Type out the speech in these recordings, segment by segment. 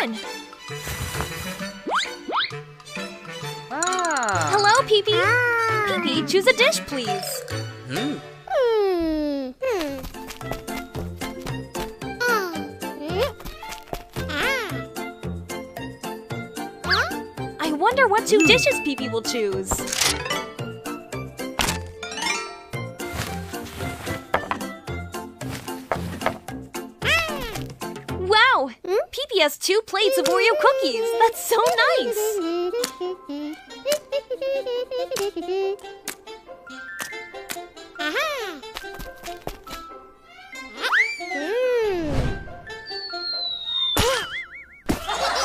on? Hello, PeaPea. PeaPea, choose a dish, please. I wonder what two dishes PeaPea will choose. Wow! PeaPea has 2 plates of Oreo cookies. That's so nice.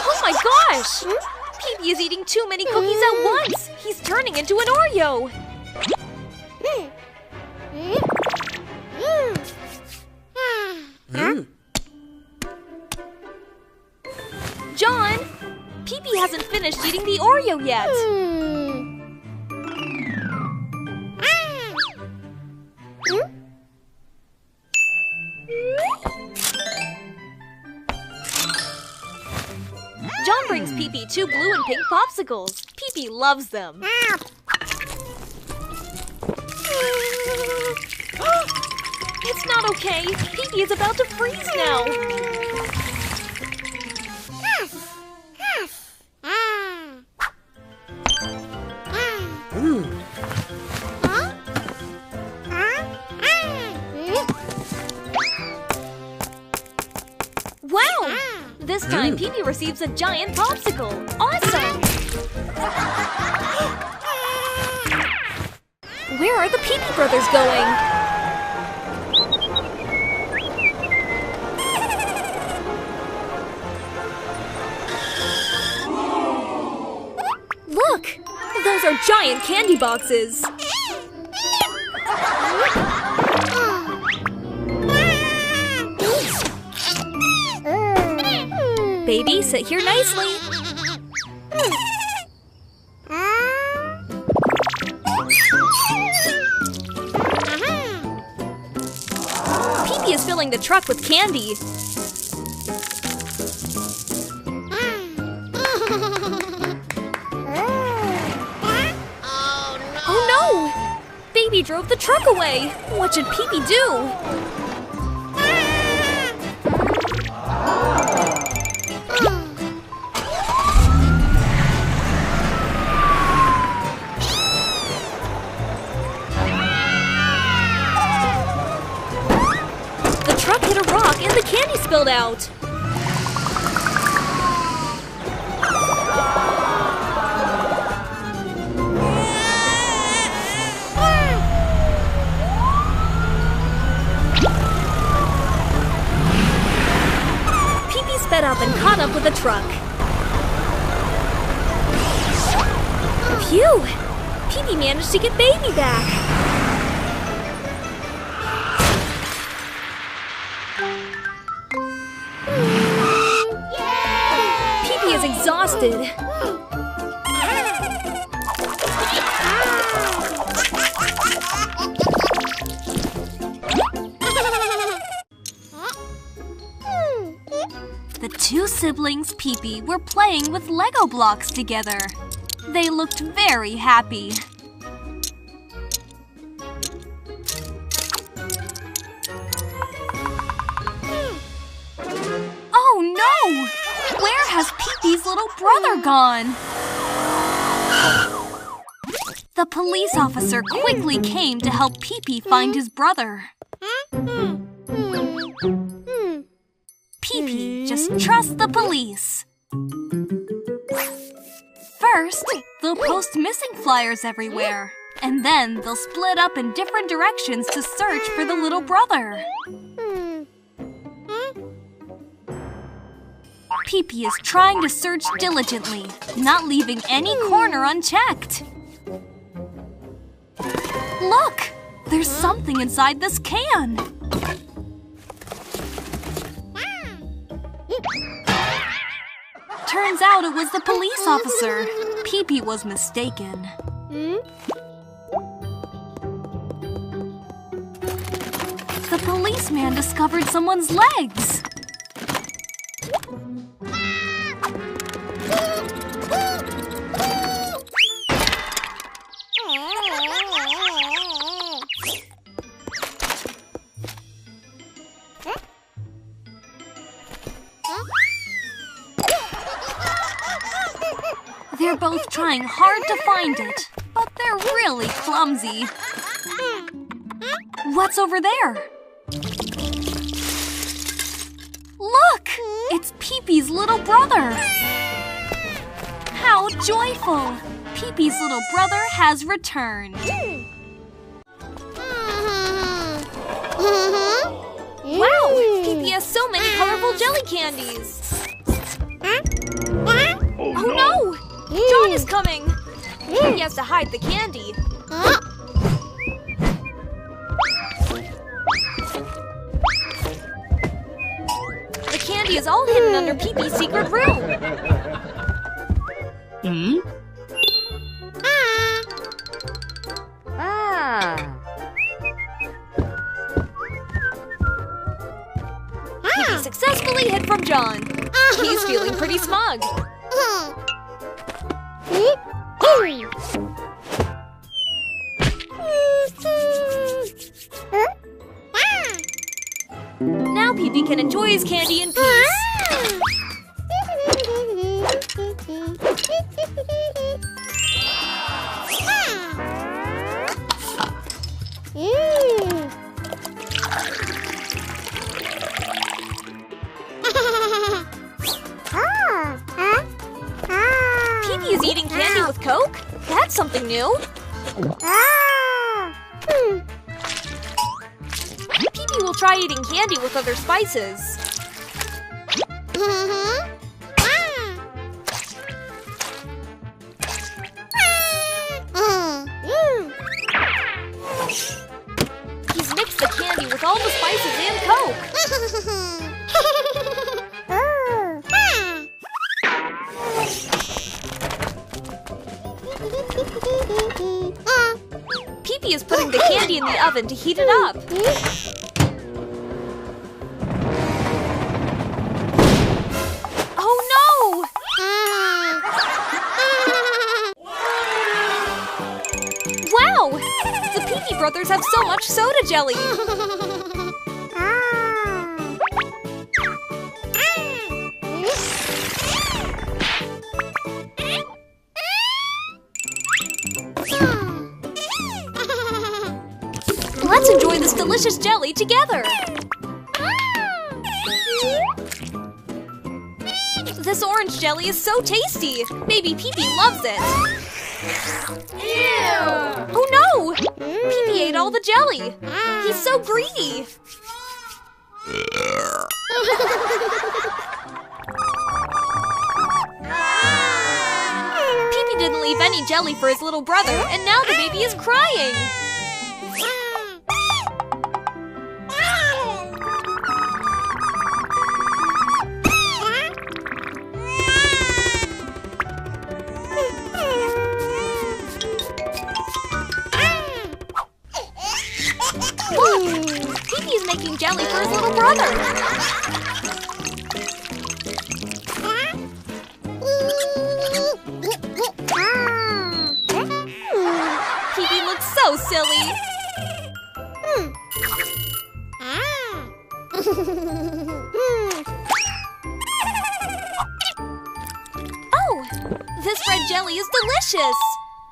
Oh my gosh! PeaPea is eating too many cookies at once. He's turning into an Oreo. John, PeaPea hasn't finished eating the Oreo yet. John brings PeaPea 2 blue and pink popsicles. PeaPea loves them. It's not okay. PeaPea is about to freeze now. Wow! This time, PeaPea receives a giant popsicle. Awesome! Where are the PeaPea brothers going? Look! Those are giant candy boxes! Baby, sit here nicely. PeaPea is filling the truck with candy. Oh no! Baby drove the truck away. What should PeaPea do? The truck hit a rock and the candy spilled out. PeaPea sped up and caught up with the truck. Phew! PeaPea managed to get Baby back. PeaPea is exhausted. The 2 siblings PeaPea were playing with Lego blocks together. They looked very happy. Oh no! Where has PeaPea's little brother gone? The police officer quickly came to help PeaPea find his brother. PeaPea just trusts the police. First, they'll post missing flyers everywhere, and then they'll split up in different directions to search for the little brother. PeaPea is trying to search diligently, not leaving any corner unchecked. Look! There's something inside this can! Turns out it was the police officer. PeaPea was mistaken. The policeman discovered someone's legs. both trying hard to find it, but they're really clumsy. What's over there? Look! It's PeaPea's little brother! How joyful! PeaPea's little brother has returned. Wow! PeaPea has so many colorful jelly candies! Oh no! John is coming! He has to hide the candy. The candy is all hidden under PeaPea's secret room. PeaPea successfully hid from John. He's feeling pretty smug. Now PeaPea can enjoy his candy in peace. PeaPea is eating candy with Coke? That's something new. PeaPea will try eating candy with other spices. He's mixed the candy with all the spices and Coke. PeaPea is putting the candy in the oven to heat it up. Oh no! Wow! The PeaPea brothers have so much soda jelly! Let's enjoy this delicious jelly together! This orange jelly is so tasty! Baby PeaPea loves it! Ew! Oh no! PeaPea ate all the jelly! He's so greedy! PeaPea didn't leave any jelly for his little brother, and now the baby is crying! Look! PeaPea's making jelly for his little brother! PeaPea looks so silly! Oh! This red jelly is delicious!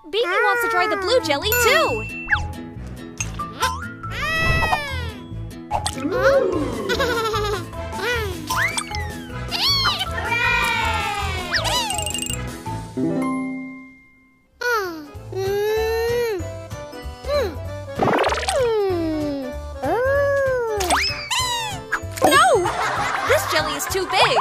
Baby wants to try the blue jelly too! No! This jelly is too big!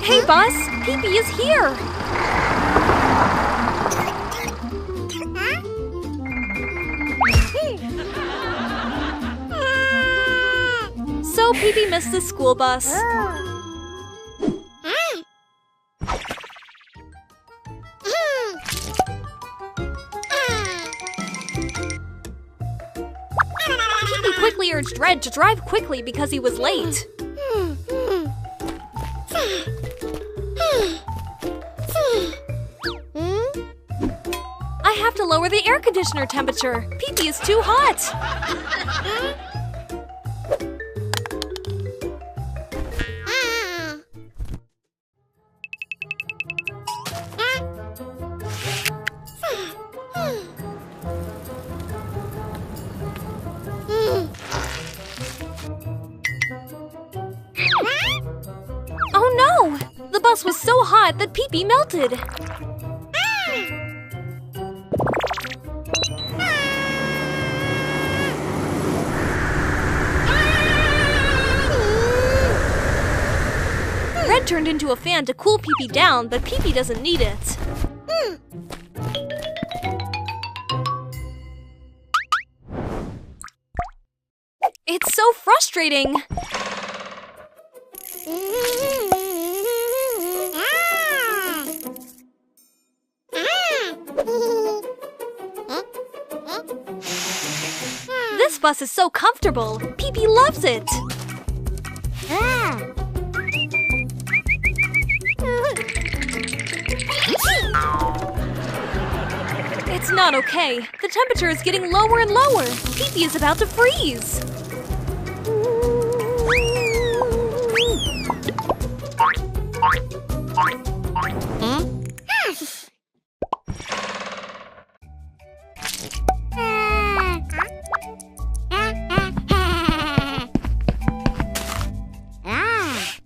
Hey, boss! PeaPea is here! So PeaPea missed the school bus. PeaPea quickly urged Red to drive quickly because he was late. I have to lower the air conditioner temperature. PeaPea is too hot. sauce was so hot that PeaPea melted. Red turned into a fan to cool PeaPea down, but PeaPea doesn't need it. It's so frustrating! This bus is so comfortable! PeaPea loves it! It's not okay. The temperature is getting lower and lower. PeaPea is about to freeze.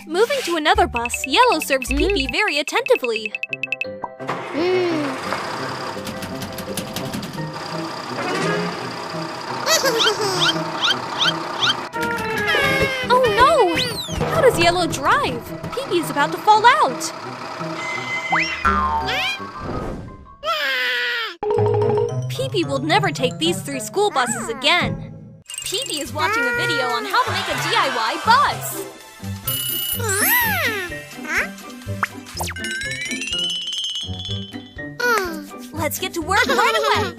Moving to another bus, Yellow serves PeaPea very attentively. Oh no! How does Yellow drive? PeaPea is about to fall out. PeaPea will never take these 3 school buses again. PeaPea is watching a video on how to make a DIY bus. Let's get to work right away.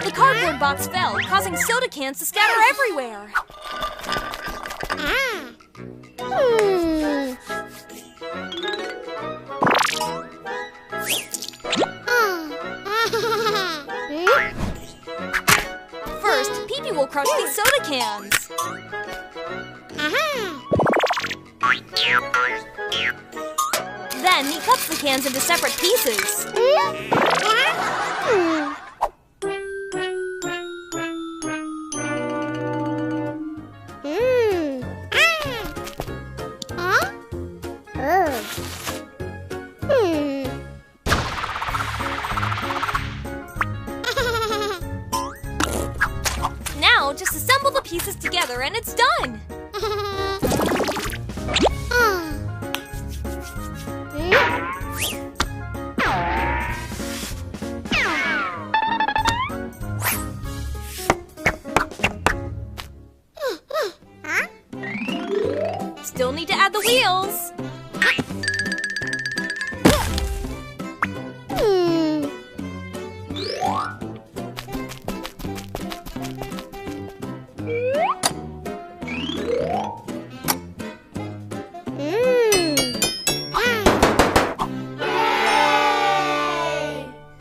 The cardboard box fell, causing soda cans to scatter everywhere. First, PeaPea will crush these soda cans. Then he cuts the cans into separate pieces. Now, just assemble the pieces together and it's done! Still need to add the wheels!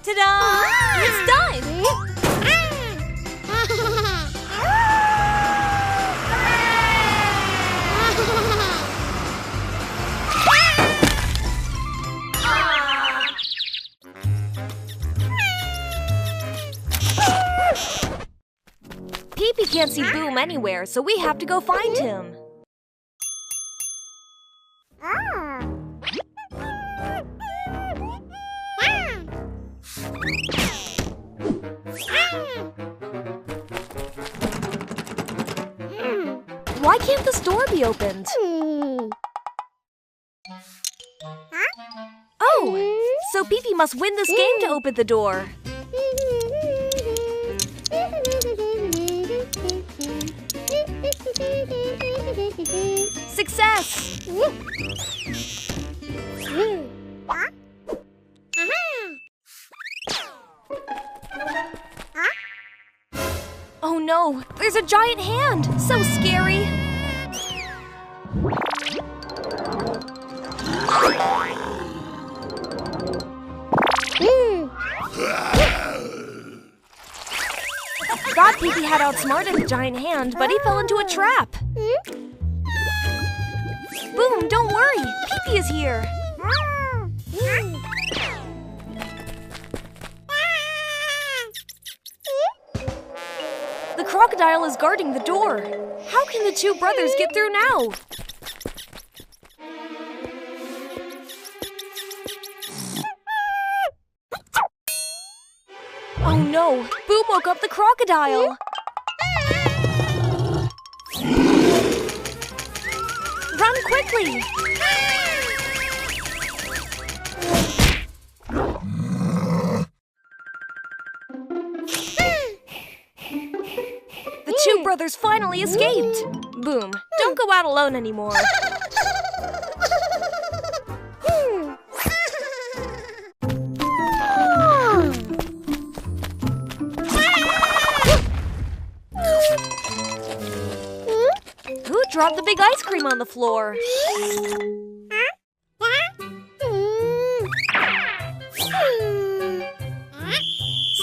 Ta-da! It's done! PeaPea can't see Boom anywhere, so we have to go find him. Why can't this door be opened? Oh, so PeaPea must win this game to open the door. Success! Oh no, there's a giant hand! So scary! Thought PeaPea had outsmarted the giant hand, but he fell into a trap. Boom, don't worry! PeaPea is here! crocodile is guarding the door. How can the two brothers get through now? Oh no! Boom woke up the crocodile! Run quickly! The two brothers finally escaped! Boom, don't go out alone anymore. Who dropped the big ice cream on the floor?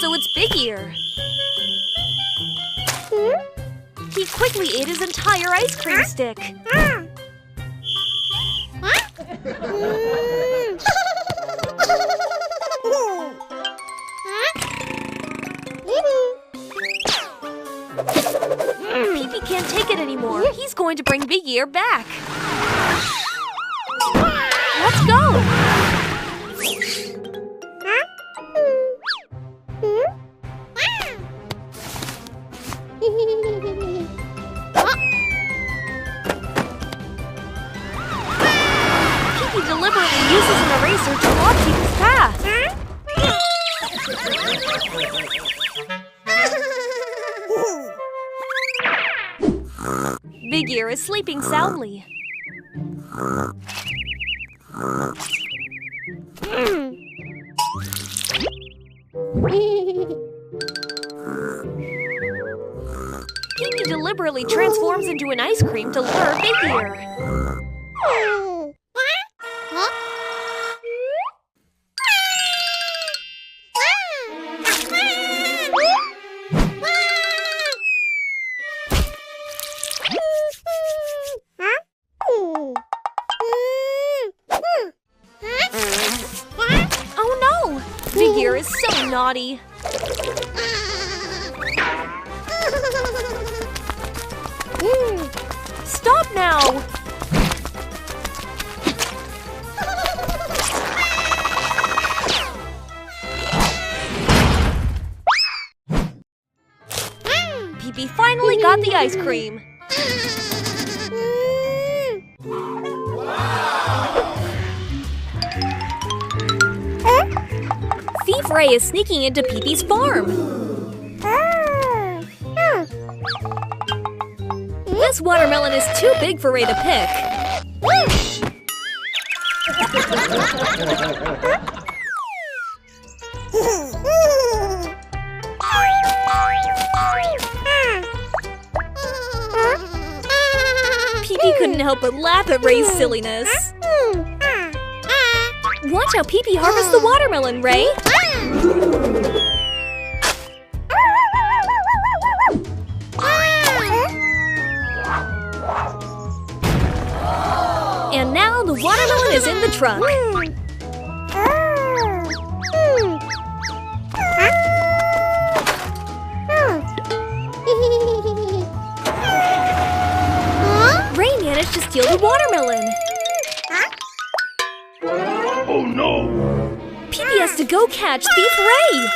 So it's Big Ear. He quickly ate his entire ice cream stick. PeaPea can't take it anymore. He's going to bring Big Ear back. Let's go! PeaPea deliberately uses an eraser to block people's path. Big Ear is sleeping soundly. PeaPea deliberately transforms into an ice cream to lure Big Ear. Oh no! Big Ear is so naughty. Stop now! PeaPea finally got the ice cream. Fore is sneaking into PeaPea's farm. This watermelon is too big for Ray to pick. PeaPea couldn't help but laugh at Ray's silliness. Watch how PeaPea harvests the watermelon, Ray! And now the watermelon is in the trunk. Ray managed to steal the watermelon. Oh no! PeaPea has to go catch Thief Ray!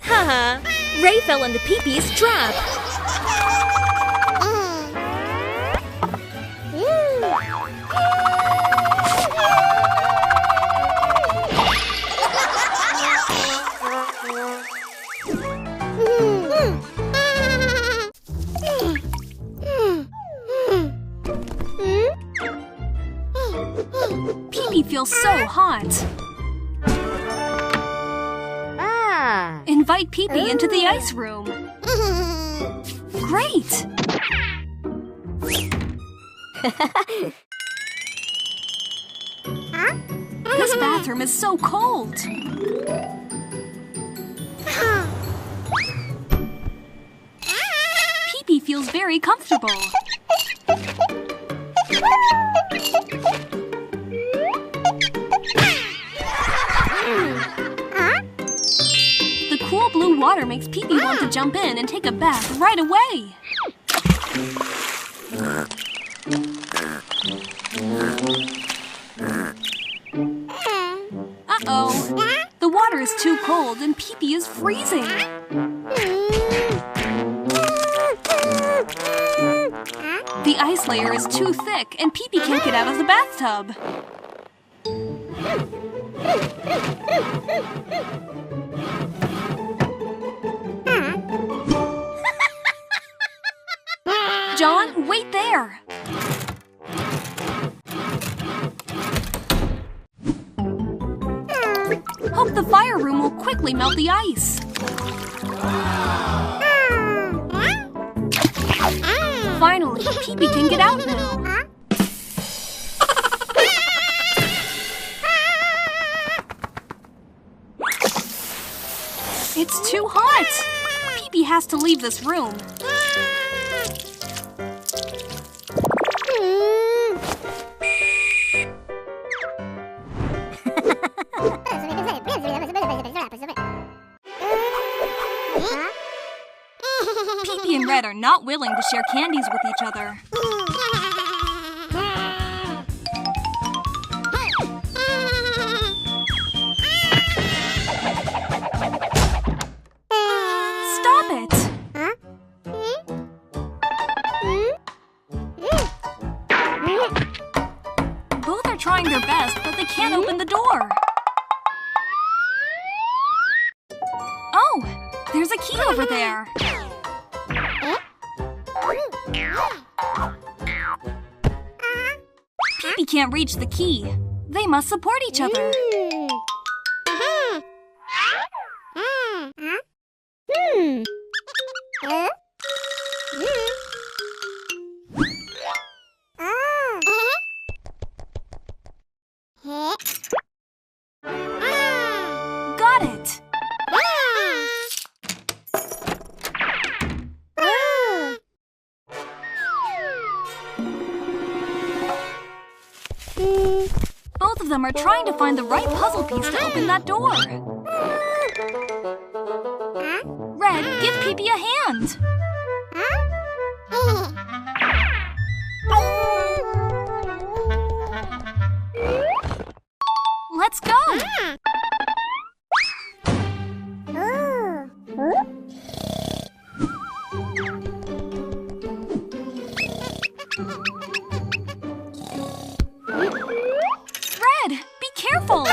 Haha, Ray fell into PeaPea's trap. PeaPea feels so hot. Invite PeaPea into the ice room. Great! This bathroom is so cold. feels very comfortable. The cool blue water makes PeaPea want to jump in and take a bath right away. Uh-oh. The water is too cold and PeaPea is freezing. The ice layer is too thick and PeaPea can't get out of the bathtub. John, wait there! Hope the fire room will quickly melt the ice. Finally, PeaPea can get out now. It's too hot! PeaPea has to leave this room. PeaPea and Red are not willing to share candies with each other. Stop it! Both are trying their best, but they can't open the door. Oh, there's a key over there. PeaPea can't reach the key. They must support each other. Got it! Both of them are trying to find the right puzzle piece to open that door. Red, give PeaPea a hand. Let's go. Red, be careful!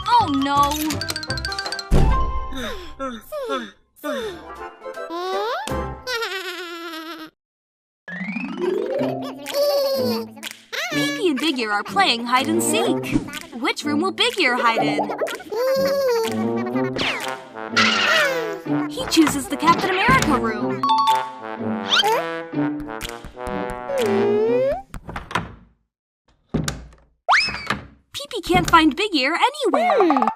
Oh no! PeaPea and Big Ear are playing hide and seek. Which room will Big Ear hide in? He chooses the Captain America room. PeaPea can't find Big Ear anywhere.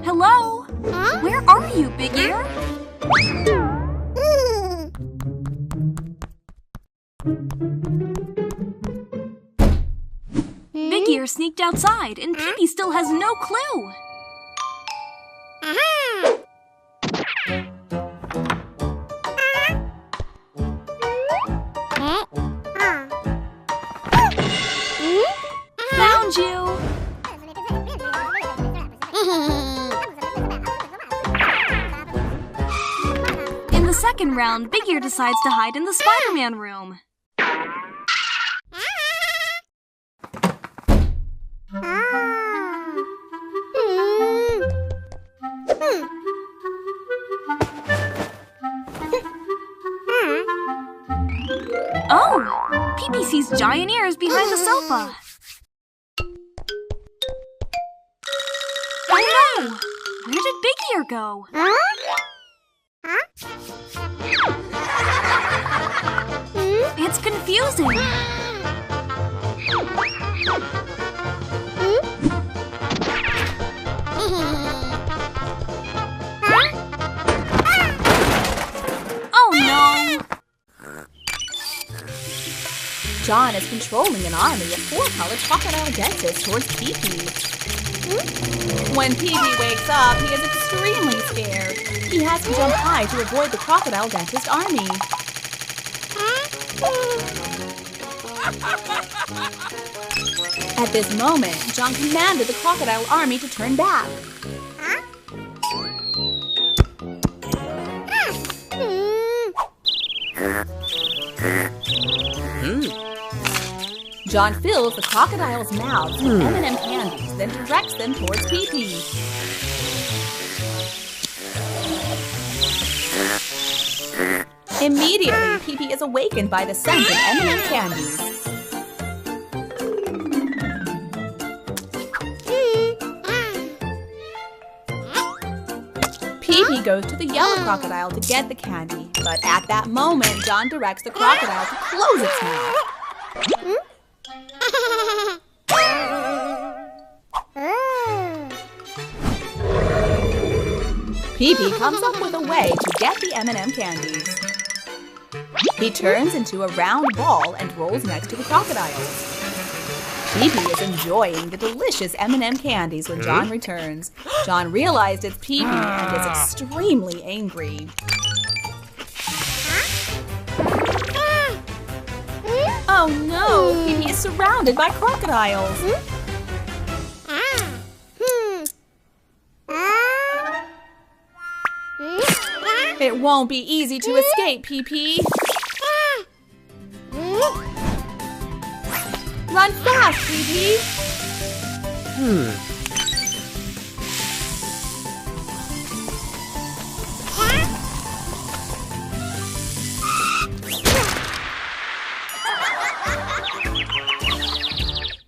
Hello? Where are you, Big Ear? Big Ear sneaked outside, and PeaPea still has no clue. Found you! In the second round, Big Ear decides to hide in the Spider-Man room. Oh! PeaPea sees giant ears behind the sofa. Oh no! Where did Big Ear go? It's confusing. Oh no! John is controlling an army of four-colored crocodile dentists towards PeaPea. When PeaPea wakes up, he is extremely scared. He has to jump high to avoid the crocodile dentist army. At this moment, John commanded the crocodile army to turn back. John fills the crocodile's mouths with M&M candies, then directs them towards PeaPea. Immediately, PeaPea is awakened by the scent of M&M candies. PeaPea goes to the yellow crocodile to get the candy, but at that moment, John directs the crocodile to close its mouth. PeaPea comes up with a way to get the M&M candies. He turns into a round ball and rolls next to the crocodiles. PeaPea is enjoying the delicious M&M candies when John returns. John realized it's PeaPea and is extremely angry. Oh no! PeaPea is surrounded by crocodiles. It won't be easy to escape, PeaPea. Run fast, PeaPea.